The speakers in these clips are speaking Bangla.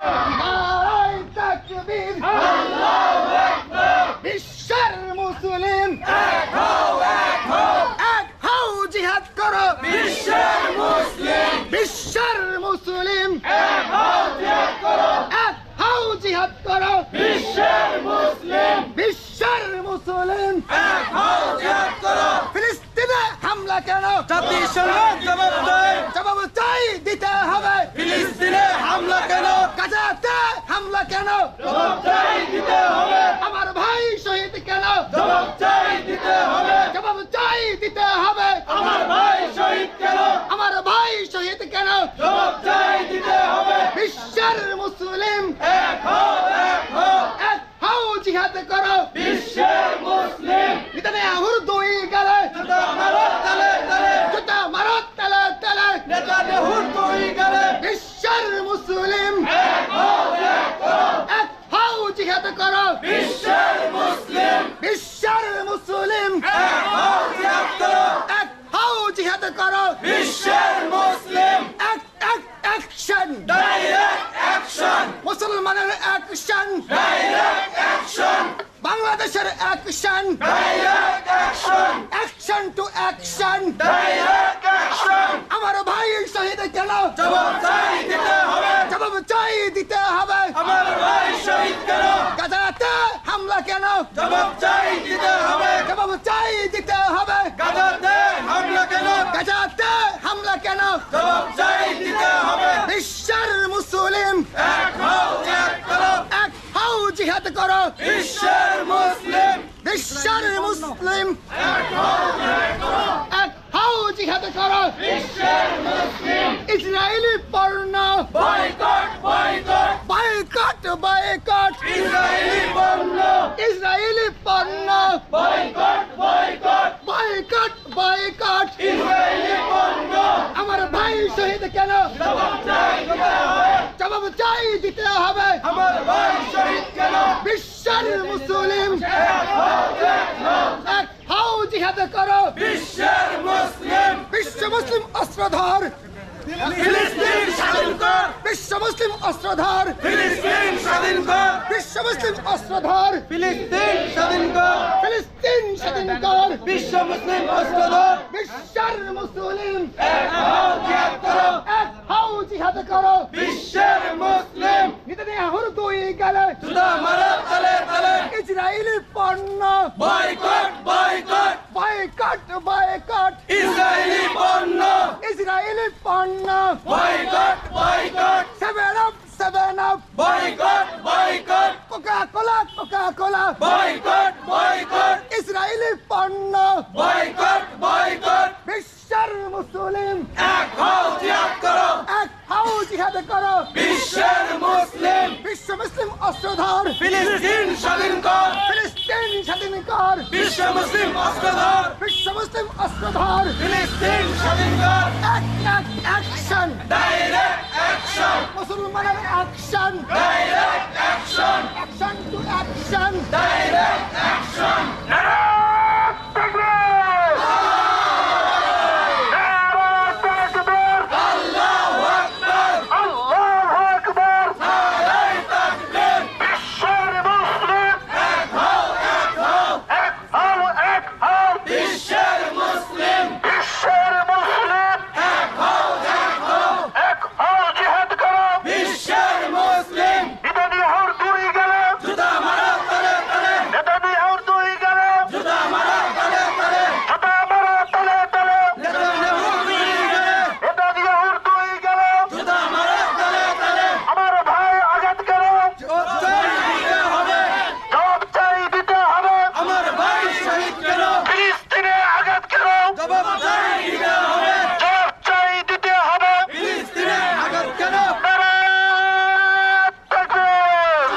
নারায়ে তাকবীর, আল্লাহু আকবার। বিশ্বের মুসলিম এক হও জিহাদ করো। বিশ্বের মুসলিম এক হও জিহাদ করো। বিশ্বের মুসলিম এক হও জিহাদ করো। ফিলিস্তিনে হামলা কেন? জাতিসংঘ জবাব দেয়। জবাব চাই দিতে হবে। ফিলিস্তিনে হামলা কেন? গাজাতে হামলা কেন? জবাব চাই দিতে হবে। আমার ভাই শহীদ কেন? জবাব চাই দিতে হবে। জবাব চাই দিতে হবে। আমার ভাই শহীদ কেন? আমার ভাই শহীদ কেন? জবাব চাই দিতে হবে। বিশ্বের মুসলিম এক হও, এক হও। এক হও জিহাদ করো। বিশ্বের মুসলিম নেতানিয়াহুর দুই গালে জুতা মারো তালে তালে। জুতা মারো তালে তালে। নেতানিয়াহুর দুই গালে। বিশ্বের মুসলিম এক হও, এক হও। এক হও জিহাদ করো। বিশ্বের মুসলিম বিশ্বের মুসলিম এক হও, জিহাদ করো। এক হও জিহাদ করো। বিশ্বের মুসলিম এক অ্যাকশন, ডাইরেক্ট অ্যাকশন, মুসলমানের অ্যাকশন, ডাইরেক্ট অ্যাকশন, বাংলাদেশের action, direct action, action to action. Direct action. আমার ভাই শহীদ কেন? জবাব চাই দিতে হবে। জবাব চাই দিতে হবে। আমার ভাই শহীদ কেন? গাজাতে হামলা কেন? জবাব চাই দিতে হবে। জবাব চাই দিতে হবে। গাজাতে হামলা কেন? গাজাতে হামলা কেন? জবাব চাই দিতে হবে। বিশ্বের মুসলিম এক হও, এক করো। এক হও জিহাদ করো। বিশ্বের মুসলিম বিশ্বের মুসলিম এক হও, এক করো। এক হও জিহাদ করো। বিশ্বের মুসলিম ইসরায়েলি পণ্য boycott, boycott. Boycott, boycott. Israeli পণ্য ইসরায়েলি পণ্য boycott, boycott. Boycott, boycott. Israeli পণ্য আমার ভাই শহীদ কেন? জবাব চাই দিতে হবে। জবাব চাই দিতে হবে। আমার ভাই শহীদ কেন? বিশ্বের মুসলিম এক হও, এক হও। এক হও জিহাদ করো। বিশ্বের মুসলিম বিশ্ব মুসলিম অস্ত্রধর, ফিলিস্তিন স্বাধীন কর। বিশ্ব মুসলিম অস্ত্রধর, ফিলিস্তিন স্বাধীন কর। বিশ্ব মুসলিম অস্ত্রধর। ফিলিস্তিন স্বাধীন কর। ফিলিস্তিন স্বাধীন কর। বিশ্ব মুসলিম অস্ত্রধর। বিশ্বের মুসলিম এক হও, জিহাদ করো। এক হও জিহাদ করো। বিশ্বের মুসলিম নেতানিয়াহুর দুই গালে জুতা মারো তালে তালে। ইসরায়েলি পণ্য boycott, boycott. Boycott, boycott. Israeli পণ্য ইসরায়েলি পণ্য boycott, boycott. 7 up boycott, boycott. Coca Cola, Coca Cola. Boycott, boycott. Israeli পণ্য বয়কট, বয়কট। বিশ্বের মুসলিম এক হও, জিহাদ করো। এক হও জিহাদ করো। বিশ্বের মুসলিম বিশ্ব মুসলিম অস্ত্রধর, ফিলিস্তিন স্বাধীন কর। ফিলিস্তিন স্বাধীন কর। বিশ্ব মুসলিম অস্ত্রধর। বিশ্ব মুসলিম অস্ত্রধর। ফিলিস্তিন স্বাধীন কর। এক অ্যাকশন, ডাইরেক্ট অ্যাকশন, মুসলমানের action, direct action, action to action. Direct action. আল্লাহু আকবার, নারায়ে তাকবীর। এক হও, এক হও। বিশ্বের মুসলিম এক হও, এক হও। বিশ্বের মুসলিম জুতা মারো তালে তালে। জুতা মারো তালে তালে। নেতানিয়াহুর দুই গালে। জুতা মারো তালে তালে। আমার ভাই আঘাত কেন? জবাব চাই দিতে হবে। জবাব চাই দিতে হবে। আমার ভাই শহীদ কেন? ফিলিস্তিনে আঘাত কেন? জবাব চাই দিতে হবে। জবাব চাই দিতে হবে। ফিলিস্তিনে আঘাত কেন? নারায়ে তাকবীর!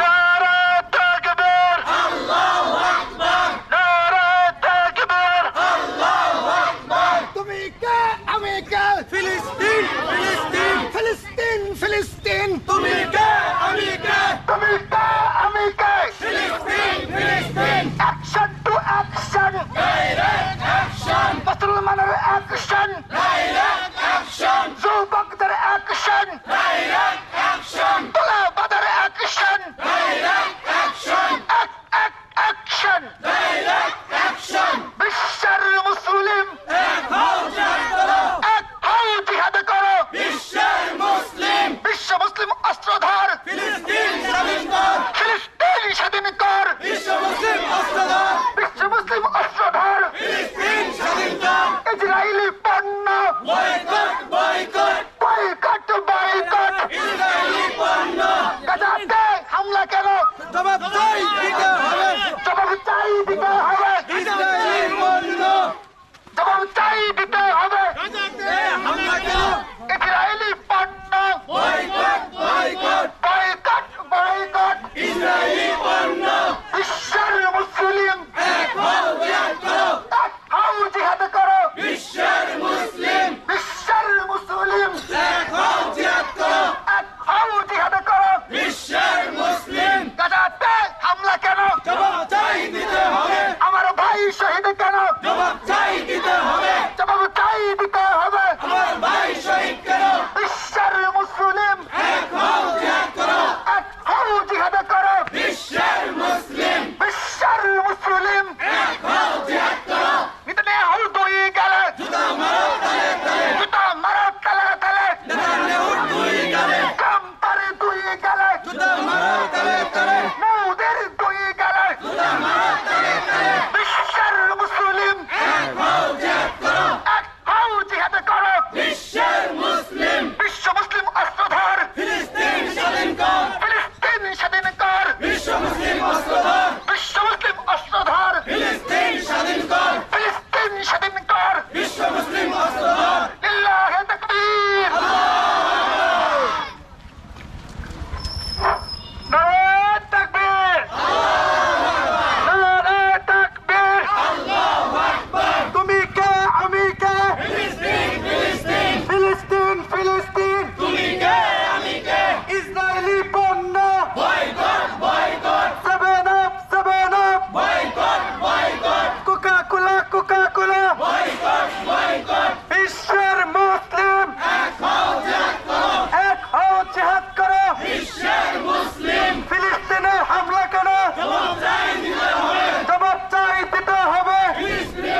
নারায়ে তাকবীর! আল্লাহু আকবার, নারায়ে তাকবীর! আল্লাহু আকবার। তুমি কে, আমি কে? ফিলিস্তিন, ফিলিস্তিন। ফিলিস্তিন, ফিলিস্তিন। তুমি কে, আমি কে? তুমি কে, আমি কে? ফিলিস্তিন, ফিলিস্তিন। Action to action! Direct action, মুসলমানের অ্যাকশন! ডাইরেক্ট অ্যাকশন, যুবকদের অ্যাকশন! ডাইরেক্ট দিতে হবে জবাব চাই দিতে হবে ইসরায়েলি পণ্য জবাব চাই দিতে হবে গাজাতে হামলা কেন ইসরায়েলি পণ্য boycott boycott boycott boycott Israeli পণ্য বিশ্বের মুসলিম এক হও জিহাদ করো এক হও জিহাদ করো বিশ্বের মুসলিম বিশ্বের মুসলিম এক হও জিহাদ করো এক হও জিহাদ করো বিশ্বের মুসলিম গাজাতে হামলা কেন জবাব চাই দিতে হবে আমার ভাই শহীদ কেন জবাব চাই দিতে হবে জবাব চাই দিতে হবে আমার ভাই শহীদ কেন বিশ্বের মুসলিম এক হও জিহাদ করো এক হও জিহাদ করো বিশ্বের মুসলিম বিশ্বের মুসলিম এক হও জিহাদ করো নেতানিয়াহু দুই গেলে জুতা মারো তালে তালে জুতা মারো তালে তালে নেতানিয়াহু দুই গালে ট্রাম্পের দুই গেলে জুতা মারো তালে তালে মোদির দুই গেলে জুতা মারো তালে তালে বিশ্বের মুসলিম এক হও জিহাদ করো এক হও জিহাদ করো বিশ্বের মুসলিম বিশ্ব মুসলিম অস্ত্রধর ফিলিস্তিন স্বাধীন কর ফিলিস্তিন স্বাধীন কর বিশ্ব মুসলিম অস্ত্রধর বিশ্ব মুসলিম অস্ত্রধর ফিলিস্তিন স্বাধীন কর ফিলিস্তিন স্বাধীন কর বিশ্ব মুসলিম অস্ত্রধর লিল্লাহি তাকবীর নারে তাকবীর নারে তাকবীর আল্লাহু আকবার তুমি কে আমি কে ফিলিস্তিন ফিলিস্তিন ফিলিস্তিন ফিলিস্তিন তুমি কে আমি কে ইসরায়েলি পণ্য boycott boycott seven up boycott boycott Coca Cola boycott boycott বিশ্বের মুসলিম এক হও জিহাদ করো এক হও জিহাদ করো বিশ্বের মুসলিম ফিলিস্তিনে হামলা কেন জবাব চাই দিতে হবে জবাব চাই দিতে হবে ফিলিস্তিনে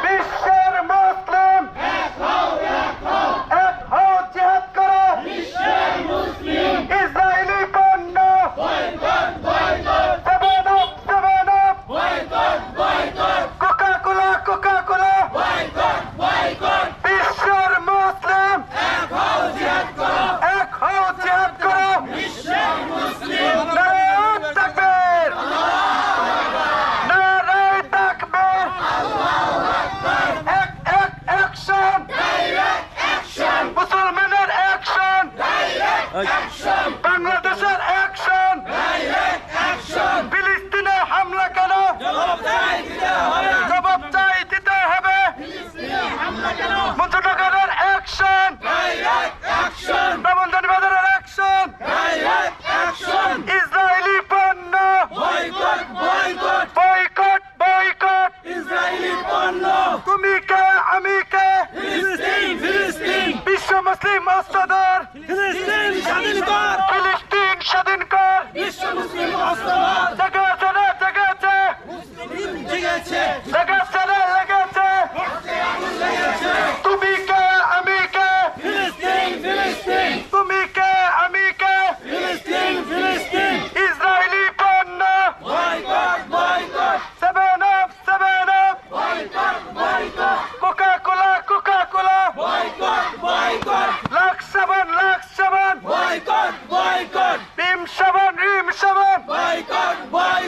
বিশ্বের মুসলিম এক হও এক হও জিহাদ করো বিশ্বের মুসলিম ইসরায়েলি পণ্য boycott boycott seven up boycott boycott Coca Cola boycott boycott বিশ্বের মুসলিম এক হও জিহাদ করো এক হও জিহাদ করো বিশ্বের মুসলিম নারে তাকবীর নারে তাকবীর এক অ্যাকশন ডাইরেক্ট অ্যাকশন মুসলমানের অ্যাকশন ডাইরেক্ট অ্যাকশন বাংলাদেশের অ্যাকশন ডাইরেক্ট অ্যাকশন ফিলিস্তিনে হামলা কেন জবাব চাই দিতে হবে জবাব চাই দিতে হবে হামলা কেন মুন্সিনগরের অ্যাকশন ডাইরেক্ট অ্যাকশন ব্রাহ্মণবাড়িয়ার অ্যাকশন ডাইরেক্ট অ্যাকশন ইসরায়েলি পণ্য boycott boycott boycott boycott Israeli পণ্য তুমি কে আমি কে ফিলিস্তিন ফিলিস্তিন বিশ্ব মুসলিম অস্ত্রধর ফিলিস্তিন স্বাধীন কর ফিলিস্তিন স্বাধীন কর বিশ্ব মুসলিম অস্ত্রধর জেগেছে রে জেগেছে জেগেছে লেগেছে রে লেগেছে লেগেছে তুমি কে আমি কে ফিলিস্তিন ফিলিস্তিন তুমি কে আমি কে ফিলিস্তিন ফিলিস্তিন ইসরায়েলি পণ্য boycott boycott seven up boycott boycott Coca Cola boycott boycott Lux সাবান বয়কট বয়কট রিম সাবান বয়কট বয়কট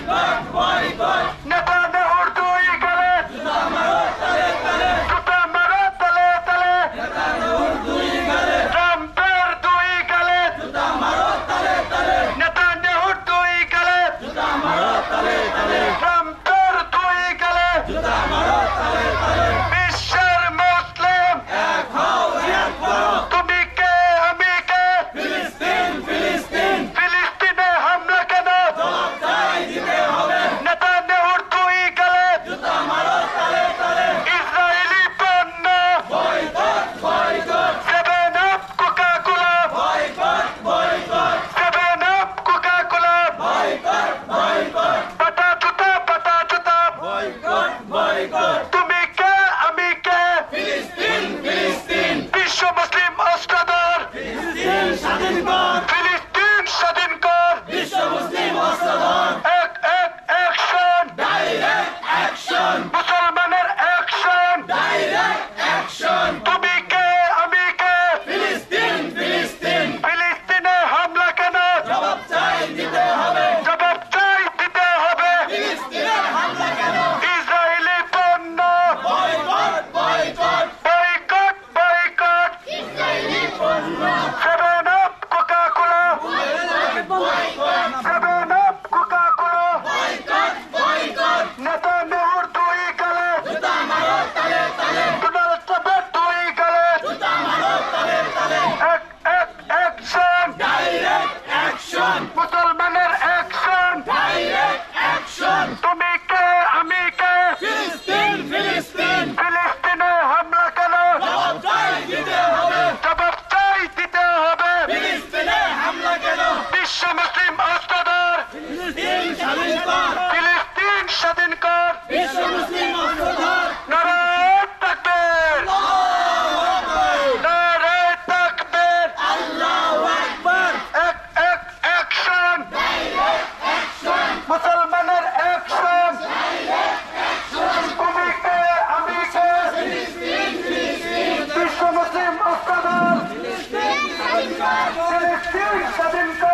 বয়কট বয়কট নেতানিয়াহুর দুই গালে জুতা মারো তালে তালে জুতা মারো তালে তালে নেতানিয়াহুর দুই গালে ট্রাম্পের দুই গালে জুতা মারো তালে তালে নেতানিয়াহুর দুই গালে জুতা মারো তালে তালে ট্রাম্পের দুই গালে জুতা মারো তালে তালে বিশ্বের মুসলিম এক হও এক করো তুমি কে আমি কে ফিলিস্তিন ফিলিস্তিন ফিলিস্তিনে হামলা কেন জবাব চাই দিতে হবে নেতানিয়াহুর দুই গালে জুতা মারো তালে তালে ইসরায়েলি পণ্য boycott boycott seven up Coca Cola boycott boycott seven up Coca Cola boycott boycott পাটা জুতা বয়কট বয়কট তুমি কে আমি কে ফিলিস্তিন ফিলিস্তিন বিশ্ব মুসলিম অস্ত্রধর ফিলিস্তিন স্বাধীন কর ফিলিস্তিন স্বাধীন কর বিশ্ব মুসলিম অস্ত্রধর এক অ্যাকশন ডাইরেক্ট অ্যাকশন মুসলমানের অ্যাকশন ডাইরেক্ট অ্যাকশন তুমি কে আমি কে ফিলিস্তিন ফিলিস্তিন ফিলিস্তিনে হামলা কেন জবাব চাই দিতে হবে জবাব চাই দিতে হবে ফিলিস্তিনের হামলা কেন ইসরায়েলি পণ্য boycott boycott boycott boycott Israeli পণ্য seven up Coca Cola seven up Coca Cola boycott boycott নেতানিয়াহুর দুই গালে জুতা মারো তালে তালে ডোনাল্ড ট্রাম্পের দুই গালে জুতা মারো তালে তালে অ্যাকশন ডাইরেক্ট অ্যাকশন মুসলমানের অ্যাকশন ডাইরেক্ট অ্যাকশন তুমি কে আমি কে ফিলিস্তিন ফিলিস্তিন ফিলিস্তিনে হামলা কেন জবাব চাই দিতে হবে জবাব চাই দিতে হবে ফিলিস্তিনে হামলা কেন বিশ্ব মুসলিম অস্ত্রধর ফিলিস্তিন স্বাধীন কর ফিলিস্তিন স্বাধীন কর বিশ্ব মুসলিম অস্ত্রধর নারায়ে তাকবীর নারায়ে তাকবীর আল্লাহু আকবার অ্যাকশন অ্যাকশন মুসলমানের অ্যাকশন তুমি কে আমি কে বিশ্ব মুসলিম অস্ত্রধর ফিলিস্তিন স্বাধীন কর